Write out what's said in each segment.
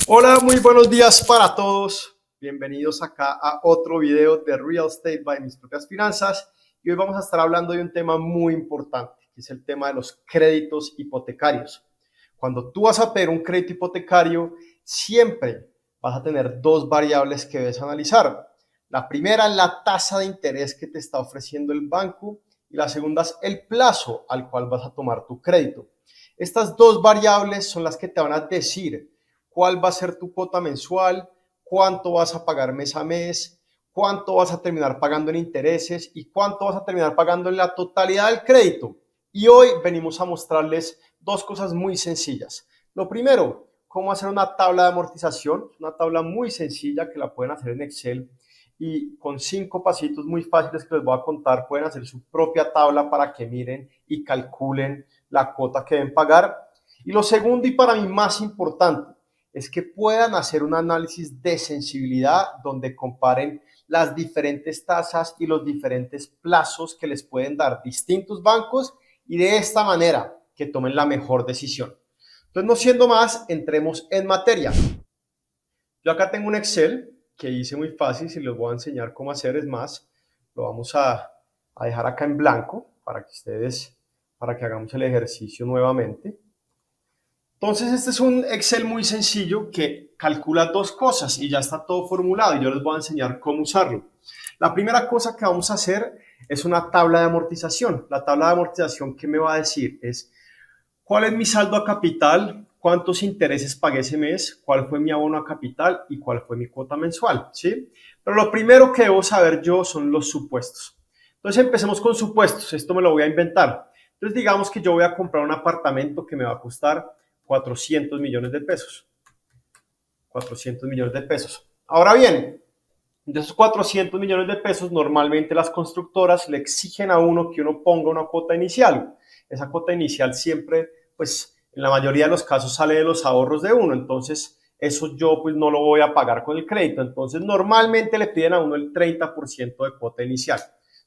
Hola, muy buenos días para todos. Bienvenidos acá a otro video de Real Estate by Mis Propias Finanzas. Y hoy vamos a estar hablando de un tema muy importante, que es el tema de los créditos hipotecarios. Cuando tú vas a pedir un crédito hipotecario, siempre vas a tener dos variables que debes analizar. La primera es la tasa de interés que te está ofreciendo el banco y la segunda es el plazo al cual vas a tomar tu crédito. Estas dos variables son las que te van a decir cuál va a ser tu cuota mensual, cuánto vas a pagar mes a mes, cuánto vas a terminar pagando en intereses y cuánto vas a terminar pagando en la totalidad del crédito. Y hoy venimos a mostrarles dos cosas muy sencillas. Lo primero, cómo hacer una tabla de amortización, una tabla muy sencilla que la pueden hacer en Excel y con 5 pasitos muy fáciles que les voy a contar pueden hacer su propia tabla para que miren y calculen la cuota que deben pagar. Y lo segundo y para mí más importante, es que puedan hacer un análisis de sensibilidad donde comparen las diferentes tasas y los diferentes plazos que les pueden dar distintos bancos y de esta manera que tomen la mejor decisión. Entonces, no siendo más, entremos en materia. Yo acá tengo un Excel que hice muy fácil, si les voy a enseñar cómo hacer, es más, lo vamos a dejar acá en blanco para que hagamos el ejercicio nuevamente. Entonces, este es un Excel muy sencillo que calcula dos cosas y ya está todo formulado y yo les voy a enseñar cómo usarlo. La primera cosa que vamos a hacer es una tabla de amortización. La tabla de amortización, ¿qué me va a decir? Es cuál es mi saldo a capital, cuántos intereses pagué ese mes, cuál fue mi abono a capital y cuál fue mi cuota mensual, ¿sí? Pero lo primero que debo saber yo son los supuestos. Entonces, empecemos con supuestos. Esto me lo voy a inventar. Entonces, digamos que yo voy a comprar un apartamento que me va a costar 400 millones de pesos. 400 millones de pesos. Ahora bien, de esos 400 millones de pesos, normalmente las constructoras le exigen a uno que uno ponga una cuota inicial. Esa cuota inicial siempre, pues, en la mayoría de los casos sale de los ahorros de uno. Entonces, eso yo, pues, no lo voy a pagar con el crédito. Entonces, normalmente le piden a uno el 30% de cuota inicial.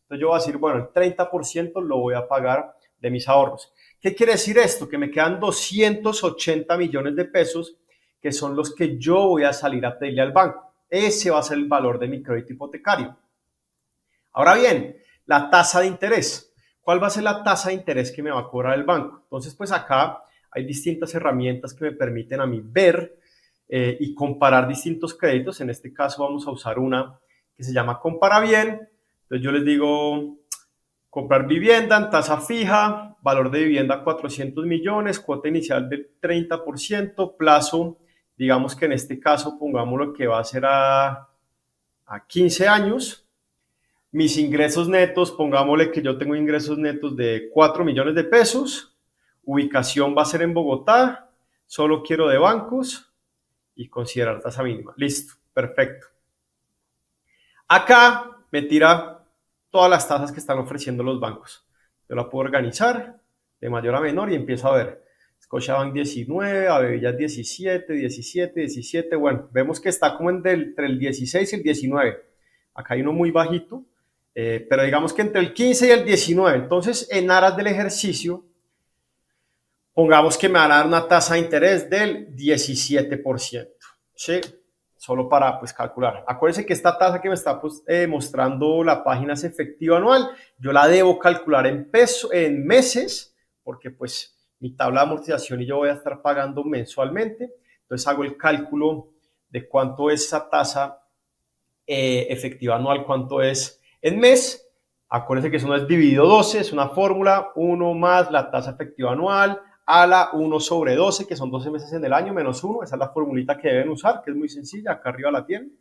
Entonces, yo voy a decir, bueno, el 30% lo voy a pagar de mis ahorros. ¿Qué quiere decir esto? Que me quedan 280 millones de pesos, que son los que yo voy a salir a pedirle al banco. Ese va a ser el valor de mi crédito hipotecario. Ahora bien, la tasa de interés. ¿Cuál va a ser la tasa de interés que me va a cobrar el banco? Entonces, pues acá hay distintas herramientas que me permiten a mí ver y comparar distintos créditos. En este caso vamos a usar una que se llama Compara Bien. Entonces yo les digo, comprar vivienda en tasa fija, valor de vivienda 400 millones, cuota inicial del 30%, plazo, digamos que en este caso pongamos lo que va a ser a 15 años. Mis ingresos netos, pongámosle que yo tengo ingresos netos de 4 millones de pesos. Ubicación va a ser en Bogotá. Solo quiero de bancos y considerar tasa mínima. Listo, perfecto. Acá me tira todas las tasas que están ofreciendo los bancos. Yo la puedo organizar de mayor a menor y empiezo a ver. Scotiabank 19, Avevillas 17, 17, 17. Bueno, vemos que está como entre el 16 y el 19. Acá hay uno muy bajito, pero digamos que entre el 15 y el 19. Entonces, en aras del ejercicio, pongamos que me van a dar una tasa de interés del 17%. ¿Sí? Solo para pues calcular. Acuérdense que esta tasa que me está pues, mostrando la página es efectiva anual. Yo la debo calcular en pesos, en meses, porque pues mi tabla de amortización y yo voy a estar pagando mensualmente. Entonces hago el cálculo de cuánto es esa tasa efectiva anual, cuánto es en mes. Acuérdense que eso no es dividido 12, es una fórmula, 1 más la tasa efectiva anual a la 1 sobre 12, que son 12 meses en el año, menos 1. Esa es la formulita que deben usar, que es muy sencilla, acá arriba la tienen.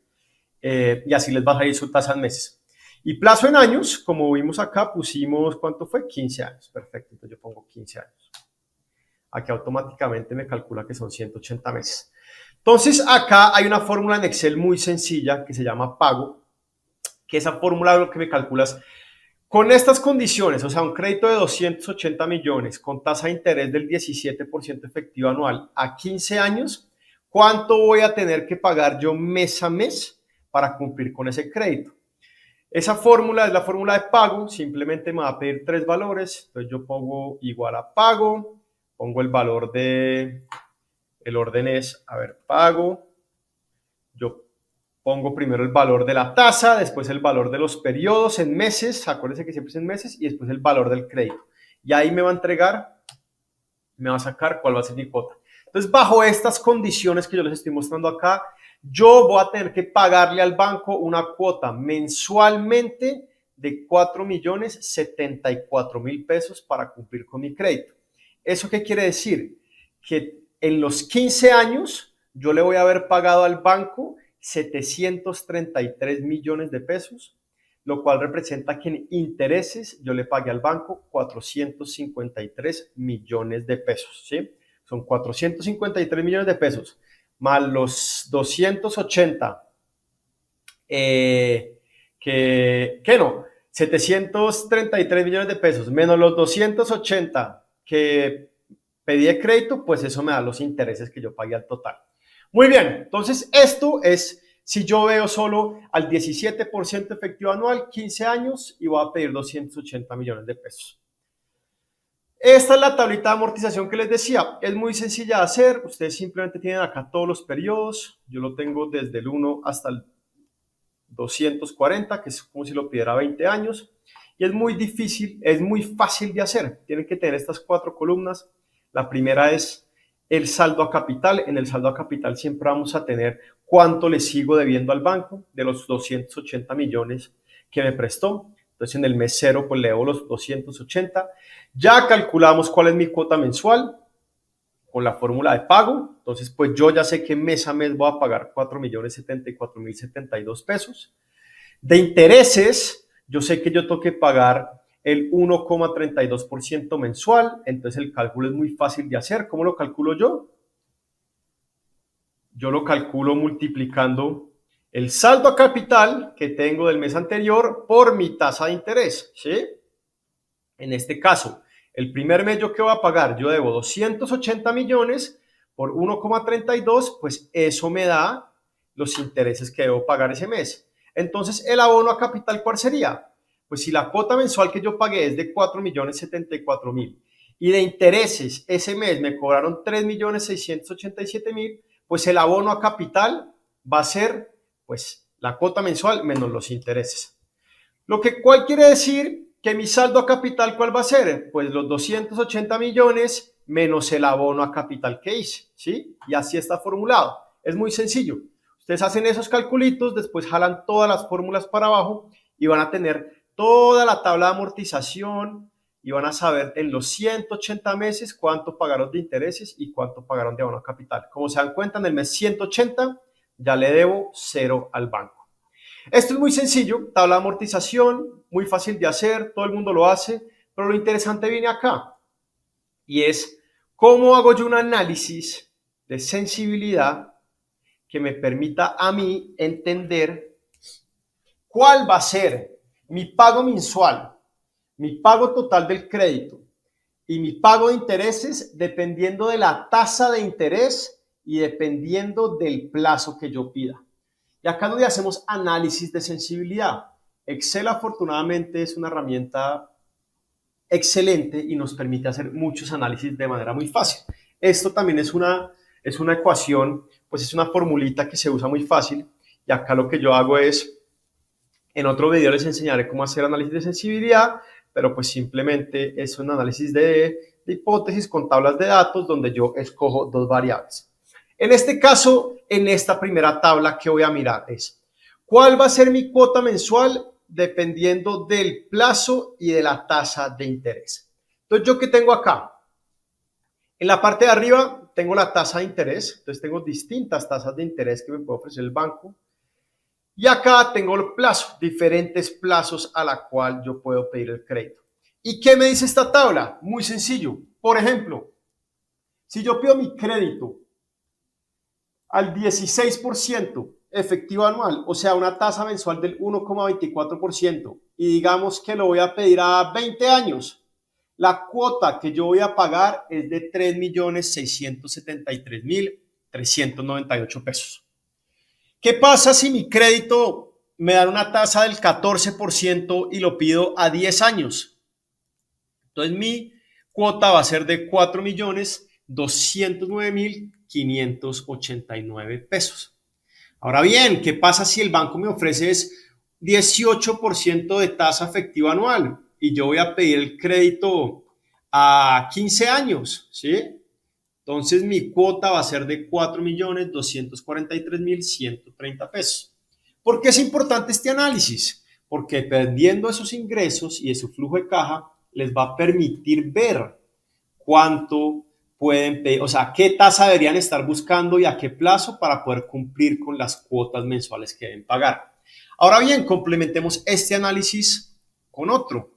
Y así les va a salir su tasa en meses. Y plazo en años, como vimos acá, pusimos, ¿cuánto fue? 15 años. Perfecto, entonces yo pongo 15 años. Aquí automáticamente me calcula que son 180 meses. Entonces, acá hay una fórmula en Excel muy sencilla que se llama pago, que esa fórmula lo que me calculas con estas condiciones, o sea, un crédito de 280 millones con tasa de interés del 17% efectivo anual a 15 años, ¿cuánto voy a tener que pagar yo mes a mes para cumplir con ese crédito? Esa fórmula es la fórmula de pago, simplemente me va a pedir tres valores, entonces yo pongo igual a pago, pongo el valor de, el orden es, a ver, pago, yo pongo primero el valor de la tasa, después el valor de los periodos en meses, acuérdense que siempre es en meses, y después el valor del crédito. Y ahí me va a entregar, me va a sacar cuál va a ser mi cuota. Entonces, bajo estas condiciones que yo les estoy mostrando acá, yo voy a tener que pagarle al banco una cuota mensualmente de 4.074.000 pesos para cumplir con mi crédito. ¿Eso qué quiere decir? Que en los 15 años yo le voy a haber pagado al banco 733 millones de pesos, lo cual representa que en intereses yo le pagué al banco 453 millones de pesos, ¿sí? Son 453 millones de pesos, más los 280, que no, 733 millones de pesos, menos los 280 que pedí de crédito, pues eso me da los intereses que yo pagué al total. Muy bien, entonces esto es si yo veo solo al 17% efectivo anual, 15 años, y voy a pedir 280 millones de pesos. Esta es la tablita de amortización que les decía. Es muy sencilla de hacer. Ustedes simplemente tienen acá todos los periodos. Yo lo tengo desde el 1 hasta el 240, que es como si lo pidiera 20 años. Y es muy difícil, es muy fácil de hacer. Tienen que tener estas 4 columnas. La primera es el saldo a capital. En el saldo a capital siempre vamos a tener cuánto le sigo debiendo al banco de los 280 millones que me prestó. Entonces en el mes 0 pues le debo los 280. Ya calculamos cuál es mi cuota mensual con la fórmula de pago. Entonces pues yo ya sé que mes a mes voy a pagar 4.074.072 pesos. De intereses, yo sé que yo tengo que pagar el 1,32% mensual. Entonces el cálculo es muy fácil de hacer. ¿Cómo lo calculo yo? Yo lo calculo multiplicando el saldo a capital que tengo del mes anterior por mi tasa de interés, ¿sí? En este caso, el primer mes yo que voy a pagar, yo debo 280 millones por 1,32, pues eso me da los intereses que debo pagar ese mes. Entonces, el abono a capital, ¿cuál sería? Pues si la cuota mensual que yo pagué es de 4.074.000 y de intereses ese mes me cobraron 3.687.000, pues el abono a capital va a ser pues la cuota mensual menos los intereses. Lo que cual quiere decir que mi saldo a capital, ¿cuál va a ser? Pues los 280 millones menos el abono a capital que hice, ¿sí? Y así está formulado. Es muy sencillo. Ustedes hacen esos calculitos, después jalan todas las fórmulas para abajo y van a tener toda la tabla de amortización y van a saber en los 180 meses cuánto pagaron de intereses y cuánto pagaron de abono a capital. Como se dan cuenta, en el mes 180 ya le debo 0 al banco. Esto es muy sencillo, tabla de amortización, muy fácil de hacer, todo el mundo lo hace, pero lo interesante viene acá y es cómo hago yo un análisis de sensibilidad que me permita a mí entender cuál va a ser mi pago mensual, mi pago total del crédito y mi pago de intereses dependiendo de la tasa de interés y dependiendo del plazo que yo pida. Y acá es donde hacemos análisis de sensibilidad. Excel afortunadamente es una herramienta excelente y nos permite hacer muchos análisis de manera muy fácil. Esto también es una ecuación, pues es una formulita que se usa muy fácil y acá lo que yo hago es, en otro video les enseñaré cómo hacer análisis de sensibilidad, pero pues simplemente es un análisis de hipótesis con tablas de datos donde yo escojo dos variables. En este caso, en esta primera tabla que voy a mirar es, ¿cuál va a ser mi cuota mensual dependiendo del plazo y de la tasa de interés? Entonces, ¿yo qué tengo acá? En la parte de arriba tengo la tasa de interés, entonces tengo distintas tasas de interés que me puede ofrecer el banco. Y acá tengo el plazo, diferentes plazos a la cual yo puedo pedir el crédito. ¿Y qué me dice esta tabla? Muy sencillo. Por ejemplo, si yo pido mi crédito al 16% efectivo anual, o sea, una tasa mensual del 1,24%, y digamos que lo voy a pedir a 20 años, la cuota que yo voy a pagar es de 3.673.398 pesos. ¿Qué pasa si mi crédito me da una tasa del 14% y lo pido a 10 años? Entonces mi cuota va a ser de 4.209.589 pesos. Ahora bien, ¿qué pasa si el banco me ofrece 18% de tasa efectiva anual y yo voy a pedir el crédito a 15 años? ¿Sí? Entonces mi cuota va a ser de 4.243.130 pesos. ¿Por qué es importante este análisis? Porque dependiendo de sus ingresos y de su flujo de caja, les va a permitir ver cuánto pueden pedir, o sea, qué tasa deberían estar buscando y a qué plazo para poder cumplir con las cuotas mensuales que deben pagar. Ahora bien, complementemos este análisis con otro,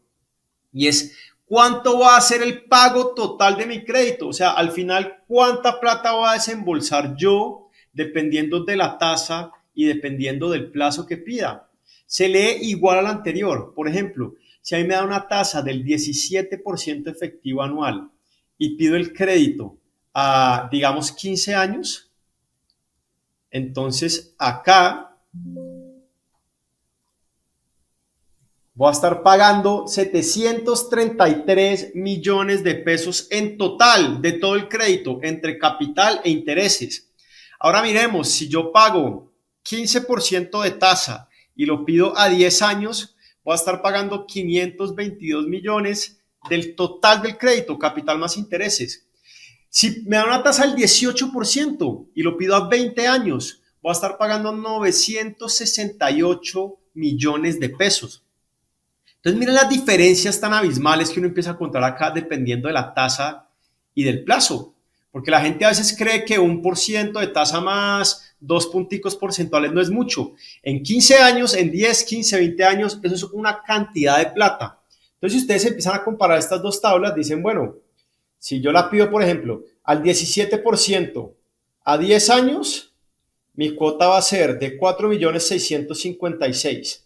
y es cuánto va a ser el pago total de mi crédito. O sea, al final, cuánta plata voy a desembolsar yo dependiendo de la tasa y dependiendo del plazo que pida. Se lee igual al anterior. Por ejemplo, si a mí me da una tasa del 17% efectivo anual y pido el crédito a, digamos, 15 años, entonces acá voy a estar pagando 733 millones de pesos en total de todo el crédito, entre capital e intereses. Ahora miremos, si yo pago 15% de tasa y lo pido a 10 años, voy a estar pagando 522 millones del total del crédito, capital más intereses. Si me da una tasa del 18% y lo pido a 20 años, voy a estar pagando 968 millones de pesos. Entonces, miren las diferencias tan abismales que uno empieza a contar acá dependiendo de la tasa y del plazo. Porque la gente a veces cree que 1% de tasa más 2 punticos porcentuales no es mucho. En 15 años, en 10, 15, 20 años, eso es una cantidad de plata. Entonces, si ustedes empiezan a comparar estas dos tablas, dicen, bueno, si yo la pido, por ejemplo, al 17% a 10 años, mi cuota va a ser de 4.656.000.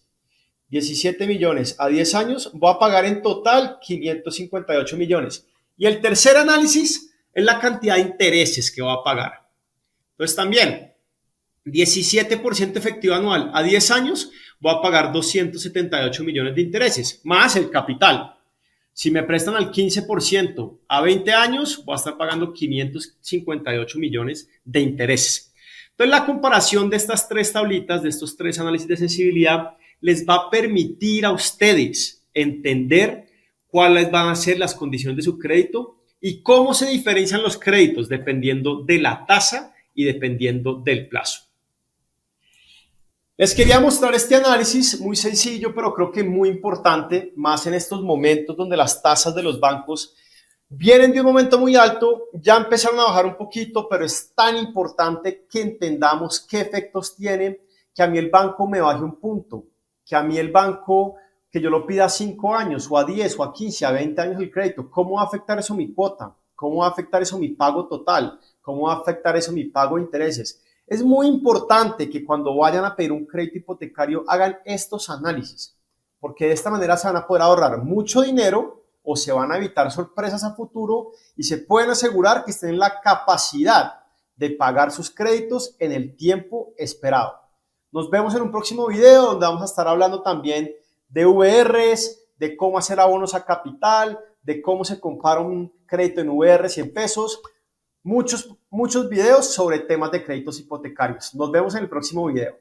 17 millones a 10 años, voy a pagar en total 558 millones. Y el tercer análisis es la cantidad de intereses que voy a pagar. Entonces también, 17% efectivo anual a 10 años, voy a pagar 278 millones de intereses, más el capital. Si me prestan al 15% a 20 años, voy a estar pagando 558 millones de intereses. Entonces, la comparación de estas tres tablitas, de estos tres análisis de sensibilidad, les va a permitir a ustedes entender cuáles van a ser las condiciones de su crédito y cómo se diferencian los créditos dependiendo de la tasa y dependiendo del plazo. Les quería mostrar este análisis muy sencillo, pero creo que muy importante, más en estos momentos donde las tasas de los bancos vienen de un momento muy alto, ya empezaron a bajar un poquito, pero es tan importante que entendamos qué efectos tienen que a mí el banco me baje un punto, que a mí el banco, que yo lo pida a 5 años, o a 10, o a 15, a 20 años el crédito, ¿cómo va a afectar eso mi cuota? ¿Cómo va a afectar eso mi pago total? ¿Cómo va a afectar eso mi pago de intereses? Es muy importante que cuando vayan a pedir un crédito hipotecario hagan estos análisis, porque de esta manera se van a poder ahorrar mucho dinero o se van a evitar sorpresas a futuro y se pueden asegurar que estén en la capacidad de pagar sus créditos en el tiempo esperado. Nos vemos en un próximo video donde vamos a estar hablando también de VRs, de cómo hacer abonos a capital, de cómo se compara un crédito en VRs y en pesos. Muchos videos sobre temas de créditos hipotecarios. Nos vemos en el próximo video.